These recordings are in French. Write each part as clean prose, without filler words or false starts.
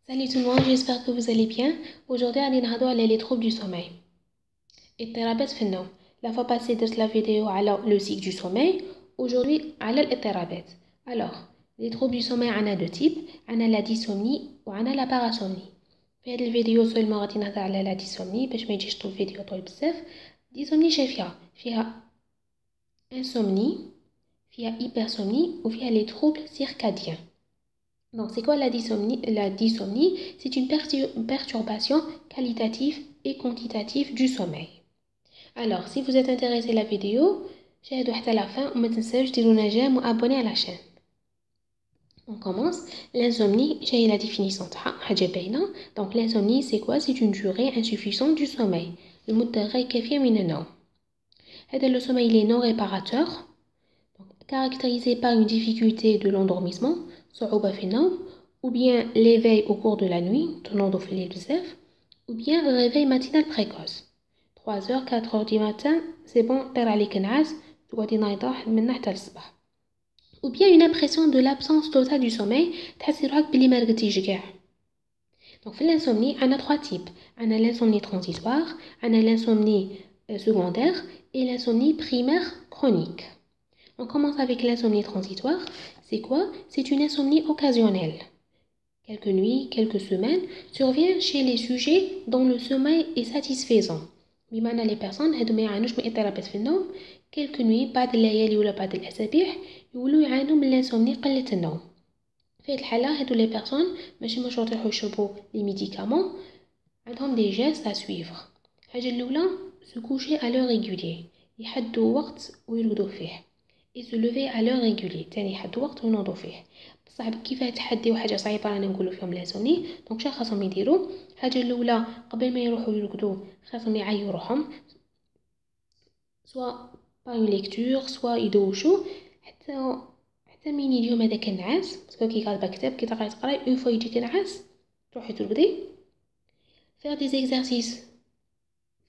Salut tout le monde, j'espère que vous allez bien. Aujourd'hui, on va parler les troubles du sommeil. اضطرابات في النوم. La fois passée, درت la vidéo على le cycle du sommeil. Aujourd'hui, على الاضطرابات. Alors, les troubles du sommeil, on a deux types. On a la dysomnie ou on a la parasomnie. في هذه الفيديو seulement غادي نهضر على la dysomnie باش ما يجيش طول الفيديو طويل بزاف. dysomnie فيها insomnie, فيها hypersomnie ou فيها les troubles circadiens. Donc, c'est quoi la dysomnie? La dysomnie, c'est une perturbation qualitative et quantitative du sommeil. Alors, si vous êtes intéressé à la vidéo, شاهدوا حتى la fin وما تنساوش ديرونا جيم وابوني à la chaîne. On commence. L'insomnie, j'ai la définition حاجة باينة. Donc, l'insomnie, c'est quoi? C'est une durée insuffisante du sommeil. المدة غير كافية من النوم. هذا le sommeil il est non réparateur, donc, caractérisé par une difficulté de l'endormissement, صعوبة في النوم, ou bien l'éveil au cours de la nuit, تنوضوا في الليل بزاف, ou bien le réveil matinal précoce. 3h, 4h du matin, c'est bon, طير عليك نعاس, تقعدي نايضة من حتى الصباح. Ou bien une impression de l'absence totale du sommeil, تحسي روحك بلي ما رقدتيش كاع. Donc, في l'insomnie, on a trois types. On a l'insomnie transitoire, on a l'insomnie secondaire et l'insomnie primaire chronique. On commence avec l'insomnie transitoire. C'est quoi? C'est une insomnie occasionnelle. Quelques nuits, quelques semaines, survient chez les sujets dont le sommeil est satisfaisant. بمعنى les personnes هادو ما يعانوش من اضطرابات في النوم. quelques nuits بعض الليالي ولا بعض الأسابيع يولوا يعانوا من الانسomnie قلة النوم. في هاد الحالة هادو les personnes ماشي مشروط يروحوا يشربوا les médicaments, عندهم des gestes à suivre. الحاجة الأولى se coucher à l'heure régulière, يحدوا وقت ويرقدوا فيه. et se lever à l'heure régulière, تاني يحدوا وقت ونوضوا فيه. بصح كيف تحديو حاجة صعيبة رانا نقولوا فيهم لازوني. دونك شنو خاصهم يديروا؟ الحاجة الأولى قبل ما يروحوا يرقدوا خاصهم يعيوا روحهم، سواء باغ اون ليكتور سواء يدوشوا حتى من يجيهم هذاك النعاس. باسكو كي قالبه كتاب كي تقراي اون فوا يجيك نعاس تروحي ترقدي. faire des exercices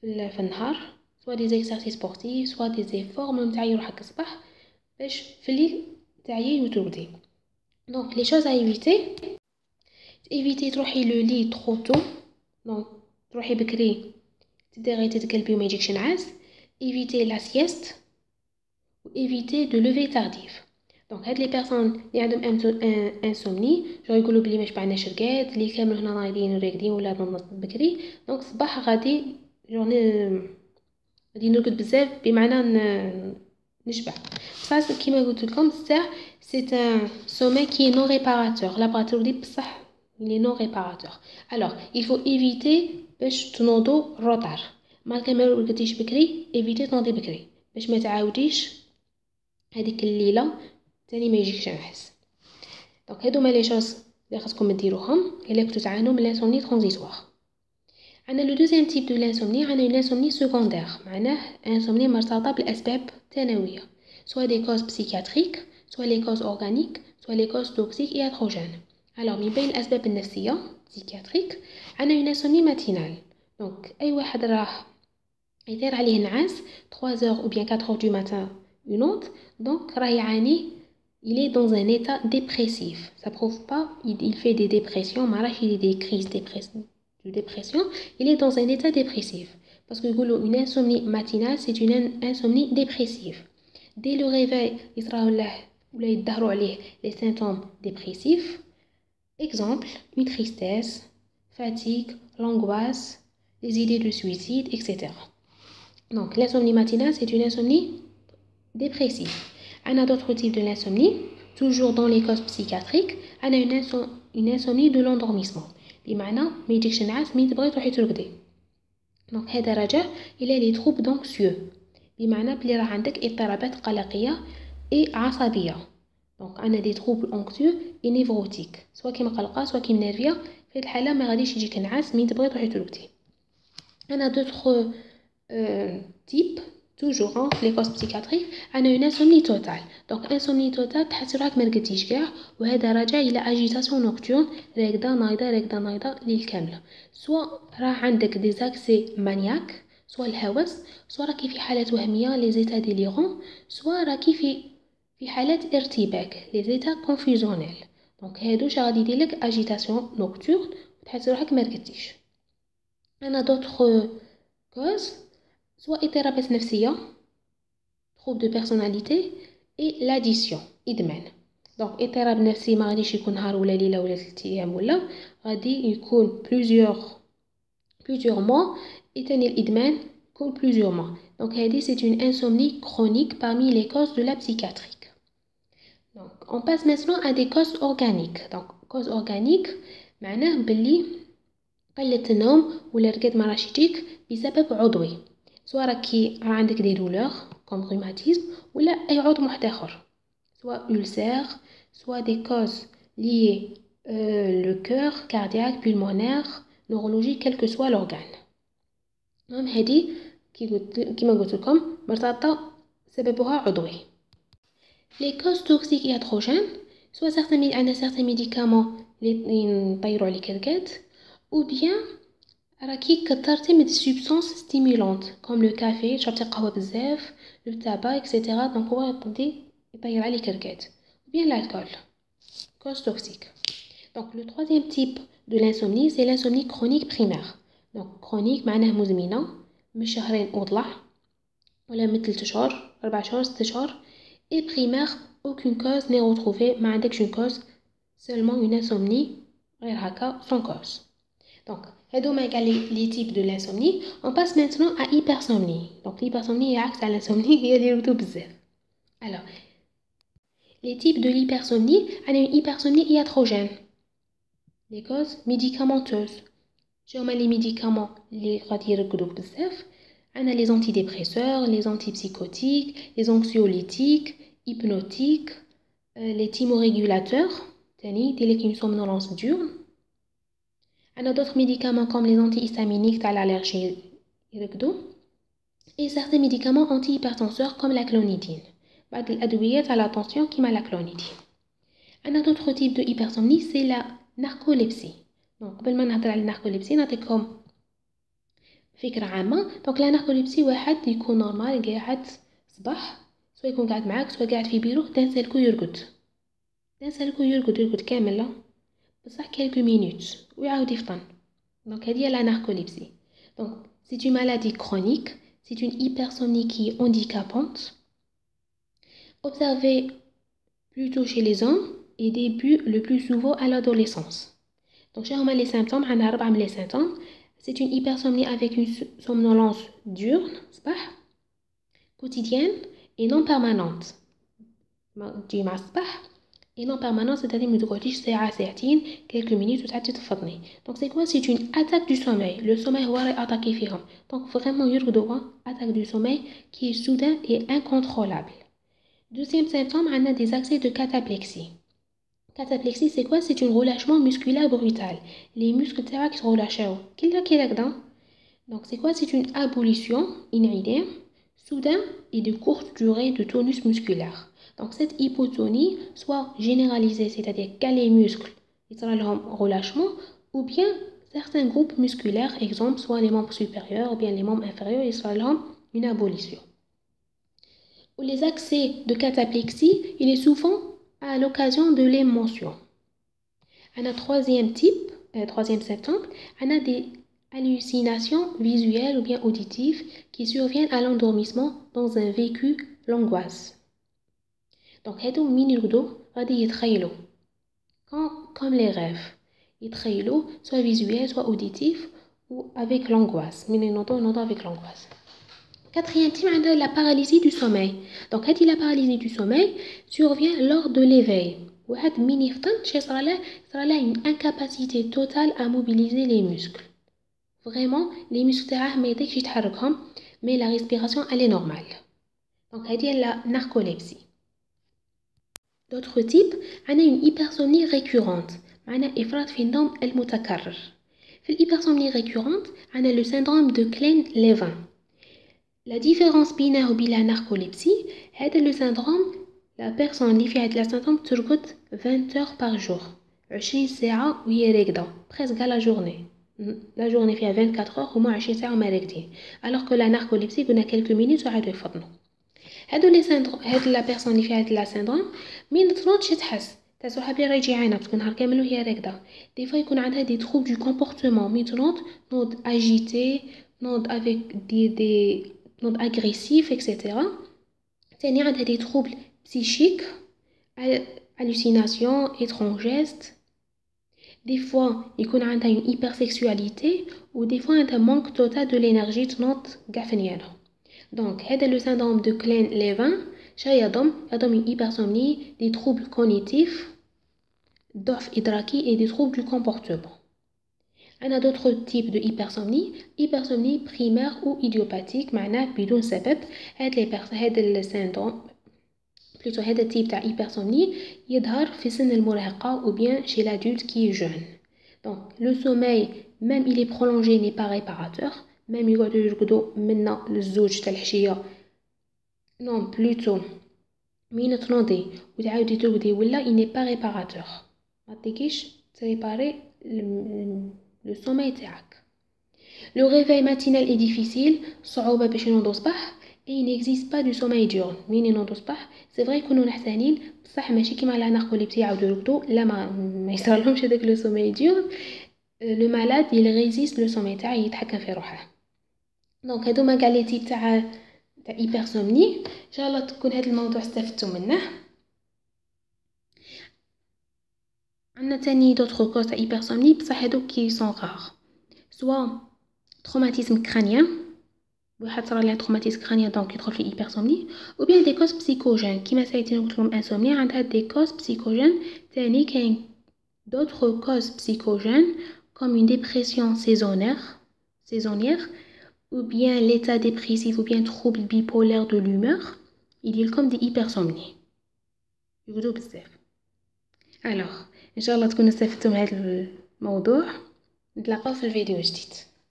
في النهار، سواء des exercices sportifs سواء des efforts مهم تعيي روحك الصباح باش في الليل تعيي وترقدي. Donc les choses à éviter تروحي لو لي trop tôt. donc تروحي بكري تديري تتقلبي وما يجيكش نعاس. éviter la sieste ou éviter de lever tardif. donc هاد لي بيرسون اللي عندهم انسومني جو يقولوا بلي ما شبعناش رقاد اللي كامل هنا نايضين راقدين ولا نوض بكري. دونك الصباح غادي غادي نرقد بزاف بمعنى نشبع. ça كيما قلت لكم الساعه c'est un sommeil qui est non réparateur. la pratique بصح il est non réparateur. alors il faut éviter باش تنوضوا روطار. مالكا ما رقدتيش بكري éviter تنوضي بكري باش ما تعاوديش هذيك الليله تاني ما يجيكش نعاس. دونك هادو ما لي شوز اللي خاصكم ديروهم الا كنتو تعانوا من l'insomnie transitoire. عندنا لو دوزيام تيب دو l'insomnie، عندنا une insomnie secondaire، معناه insomnie مرتبطه بالاسباب الثانويه، soit des causes psychiatriques soit les causes organiques soit les causes toxiques et iatrogènes. alors من بين الاسباب النفسيه psychiatrique عندنا une insomnie matinale. donc اي واحد راه يطير عليه نعاس 3h ou bien 4h du matin une autre، donc راه يعاني il est dans un état dépressif. ça prouve pas il fait des dépressions ما راهش يدير des crises de dépression. il est dans un état dépressif parce que une insomnie matinale c'est une insomnie dépressive. dès le réveil يصراو له ولا يظهروا عليه les symptômes dépressifs. exemple une tristesse, fatigue, l'angoisse, les idées de suicide, etc. donc l'insomnie matinale c'est une insomnie dépressive. On a d'autres types de l'insomnie, toujours dans les causes psychiatriques. On a une insomnie de l'endormissement بمعنى ما يجيكش نعاس مين تبغي تروحي ترقدي. دونك هذا راجع الى لي تروب دونكسيو بمعنى بلي راه عندك اضطرابات قلقيه اي عصبيه. دونك انا دي تروبل انكسيو اي نيفروتيك، سواء كي مقلقه سواء كي منرفيه. في الحاله ما غاديش يجيك نعاس مين تبغي تروحي ترقدي. انا دوطخ تيب toujours les causes psychiatriques. انا une insomnie totale. donc insomnie totale تحس روحك ما رقدتيش كاع وهذا راجع الى agitation nocturne، راقده نايضه الليل كامله. سواء راه عندك des accès maniaques، سواء الهوس، سواء راكي في حالات وهميه les états délirants، سواء راكي في حالات ارتباك les états confusionnels. دونك هادو شي غادي يديرلك اجيتاسيون نوكتورن وتحس روحك ما رقدتيش. انا دوطخ كوز سوا اضطرابات نفسيه trouble de personnalité et l'addiction ادمان. دونك اضطراب نفسي ما غاديش يكون نهار ولا ليله ولا 3 ايام ولا غادي يكون plusieurs mois et تاني الادمان يكون plusieurs mois. Donc هذه c'est une insomnie chronique parmi les causes de la psychiatrique. Donc on passe maintenant à des causes organiques. Donc cause organique معناه باللي قلة النوم ولا رقد ما راش يجيك بسبب عضوي، سواء راكي عندك دي دولور كوم روماتيزم ولا اي عضو واحد اخر، سواء ulcère soit des causes liées le cœur, cardiaque, pulmonaire, neurologique, quel que soit l'organe. هذه كما قلت لكم مرتبطة سببها عضوي. Les causes toxiques iatrogènes soit certains médicaments اللي يطيروا عليك الرقاد ou bien راكي كثرتي من substances stimulantes comme le café شربتي قهوة بزاف le tabac etc. donc هو يطير عليك الرقاد ou bien l'alcool. Cause toxique. Donc le troisième type de l'insomnie c'est l'insomnie chronique primaire. Donc chronique معناه مزمنة من شهرين وطلع ولا من 3 شهور 4 شهور 6 شهور et primaire aucune cause n'est retrouvée ما عندكش une cause seulement une insomnie غير هكا sans cause. Donc هادوما كاع les types de l'insomnie. On passe maintenant à hypersomnie. Donc l'hypersomnie هي عكس على l'insomnie هي اللي يردو بزاف. Alors les types de l'hypersomnie, on a une hypersomnie iatrogène. Les causes médicamenteuses. On a les médicaments les on a les antidépresseurs, les antipsychotiques, les anxiolytiques, hypnotiques, les thymorégulateurs, une somnolence diurne. On a d'autres médicaments comme les antihistaminiques, l'allergie et certains médicaments antihypertenseurs comme la clonidine. بعض الأدوية على التنسيون كيما لا كلونيدين. عندنا d'autres types de hypersomnie c'est la narcolepsie. donc قبل ما نهضر على الناركوليبسي نعطيكم فكرة عامة. donc لا ناركوليبسي واحد يكون نورمال قاعد صباح سواء يكون قاعد معاك سواء قاعد في بيروه تنسالكو يرقد يرقد كامل لا بصح quelques minutes ويعاود يفطن. donc هذه لا ناركوليبسي. donc c'est une maladie chronique, c'est une hypersomnie qui est handicapante. Observé plutôt chez les hommes et début le plus souvent à l'adolescence. Donc, chez les symptômes, les symptômes, c'est une hypersomnie avec une somnolence diurne, quotidienne et non permanente. Et non permanente, c'est-à-dire quelques minutes donc c'est quoi? C'est une attaque du sommeil. Le sommeil est attaqué. Donc vraiment, il y a une attaque du sommeil qui est soudain et incontrôlable. Deuxième symptôme, on a des accès de cataplexie. Cataplexie, c'est quoi? C'est un relâchement musculaire brutal. Les muscles qui se relâchent. Donc, c'est quoi? C'est une abolition inhibée, soudain et de courte durée de tonus musculaire. Donc, cette hypotonie soit généralisée, c'est-à-dire qu'à les muscles, ils sont en relâchement, ou bien certains groupes musculaires, exemple, soit les membres supérieurs ou bien les membres inférieurs, ils sont en une abolition. Ou les accès de cataplexie, il est souvent à l'occasion de l'émotion. On a troisième symptôme, on a des hallucinations visuelles ou bien auditives qui surviennent à l'endormissement dans un vécu l'angoisse. Donc, هادو من يرقدو غادي يتخيلوا comme les rêves. يتخيلوا soit visuel, soit auditif ou avec l'angoisse. من ينوضوا avec l'angoisse. Quatrième type, on a la paralysie du sommeil. Donc, la paralysie du sommeil survient lors de l'éveil. Une incapacité totale à mobiliser les muscles. Vraiment, les muscles mais la respiration elle est normale. Donc, c'est la narcolepsie. D'autres types, on a une hypersomnie récurrente. On a إفراط في النوم المتكرر. في الhypersomnie récurrente, on a le syndrome de Klein-Levin. La différence بينه وبين la narcolepsie, c'est le syndrome, la personne qui fait le syndrome ترقد 20 heures par jour. 20 ساعة وهي راقدة presque à la journée. La journée فيها 24 heures au moins 20 ساعة وما راقدين. Alors que la narcolepsie قلنا quelques minutes وعادوا يفطنوا. هادو لي syndrome هاد la personne اللي فيها هاد la syndrome ما تنوضش تحس تاع صحابي راه يجي عانى باسكو نهار كامل وهي راكده. دي فوا يكون عندها دي troubles du comportement مي نوض agité نوض avec دي نوض agressif etc. تاني عندها دي troubles psychiques hallucinations étranges gestes. Des fois يكون عندها une hypersexualité ou des fois عندها manque total de l'énergie تنوض قاع فنيانة. Donc هذا le syndrome de Klein-Levin يضم une hypersomnie, des troubles cognitifs, ضعف إدراكي et des troubles du comportement. On a d'autres types de hypersomnie primaire ou idiopathique معناه بدون سبب. هذا السيندروم plutôt هذا التيب تاع hypersomnie يظهر في سن المراهقة ou bien chez l'adulte qui est jeune. Donc le sommeil même il est prolongé n'est pas réparateur. même يقعدوا يرقدوا منا للزوج تاع الحشية non plutôt مين تنوضي وتعاودي ترقدي ولا il n'est pas réparateur. ما تقيش تريباري le sommeil تاعك. Le réveil matinal est difficile صعوبة باش ينوضوا صباح et il n'existe pas du sommeil diurne. مين ينوضوا صباح سي فري يكونوا نحسانين بصح ماشي كيما العناق اللي بيعاودوا يرقدوا لا ما يصيرلهمش هذاك لو sommeil diurne. le malade il résiste le sommeil تاعه يتحكم في روحه. دونك هادوما كاع لي تيب تاع hypersomnie. ان شاء الله تكون هذا الموضوع استفدتوا منه. عندنا تاني d'autres causes تاع hypersomnie بصح هادوك كي sont rares. soit traumatisme crânien واحد صرا له traumatisme crânien دونك يدخل في hypersomnie ou bien des causes psychogènes كيما سايتين قلت لكم insomnie عندها des causes psychogènes. تاني كاين d'autres causes psychogènes comme une dépression saisonnière ou bien l'état dépressif ou bien trouble bipolaire de l'humeur. il y a comme des hypersomnies يقولوا بزاف. alors ان شاء الله تكونوا استفدتوا من هذا الموضوع. نتلاقاو في الفيديو جديد.